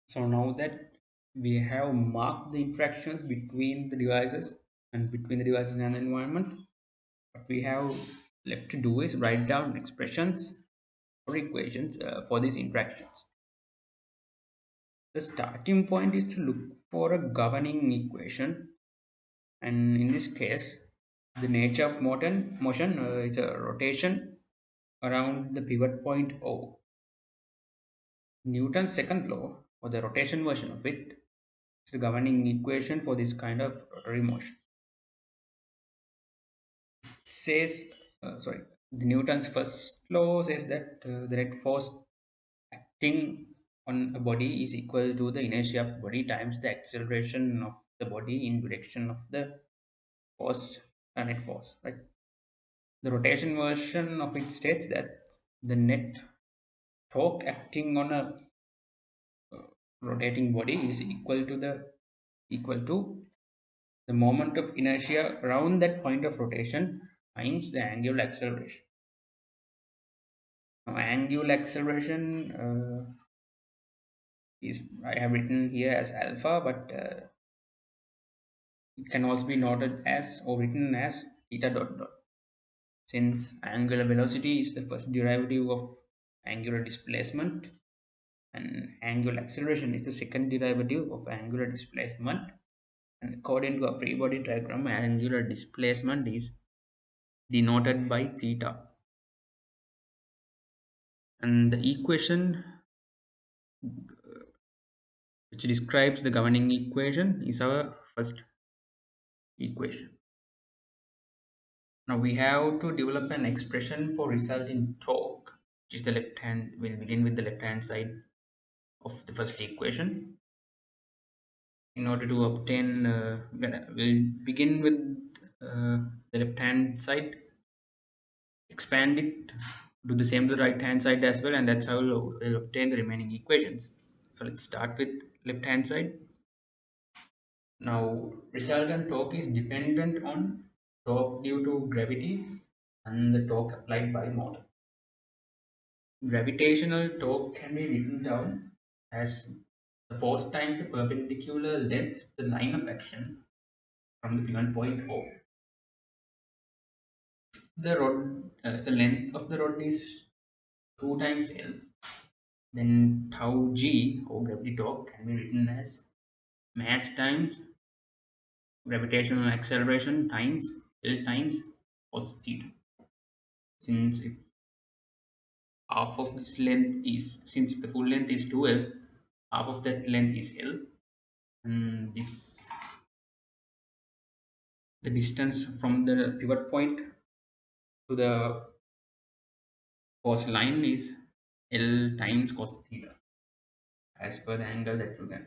So now that we have marked the interactions between the devices and the environment, what we have left to do is write down expressions or equations for these interactions. The starting point is to look for a governing equation, and in this case, the nature of motion is a rotation around the pivot point O. Newton's second law, or the rotation version of it, is the governing equation for this kind of rotary motion. Says, the Newton's first law says that the net force acting on a body is equal to the inertia of the body times the acceleration of the body in direction of the force, net force. Right. The rotation version of it states that the net torque acting on a rotating body is equal to the moment of inertia around that point of rotation times the angular acceleration. Now, angular acceleration is I have written here as alpha, but it can also be noted as or written as theta dot dot. Since angular velocity is the first derivative of angular displacement, and angular acceleration is the second derivative of angular displacement, and according to a free body diagram, angular displacement is denoted by theta, and the equation which describes the governing equation is our first equation. Now we have to develop an expression for resulting torque, which is the left hand. We'll begin with the left hand side of the first equation. In order to obtain, we'll begin with the left hand side, expand it, do the same to the right hand side as well, and that's how we'll obtain the remaining equations. So let's start with left hand side. Now, resultant torque is dependent on torque due to gravity and the torque applied by motor. Gravitational torque can be written down as the force times the perpendicular length of the line of action from the pivot point O. The length of the rod is 2 times L. Then tau g, or gravity torque, can be written as mass times gravitational acceleration times L times cos theta. Since if half of this length is, since if the full length is 2L, half of that length is L, and this the distance from the pivot point to the cos line is L times cos theta, as per the angle that you can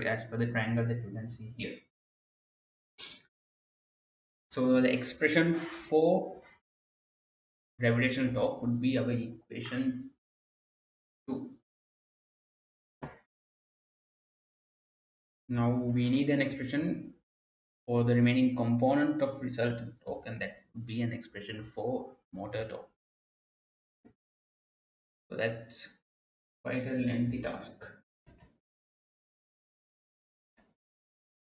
as per the triangle that you can see here. So the expression for gravitational torque would be our equation 2. Now we need an expression for the remaining component of resultant torque, and that would be an expression for motor torque. So that's quite a lengthy task.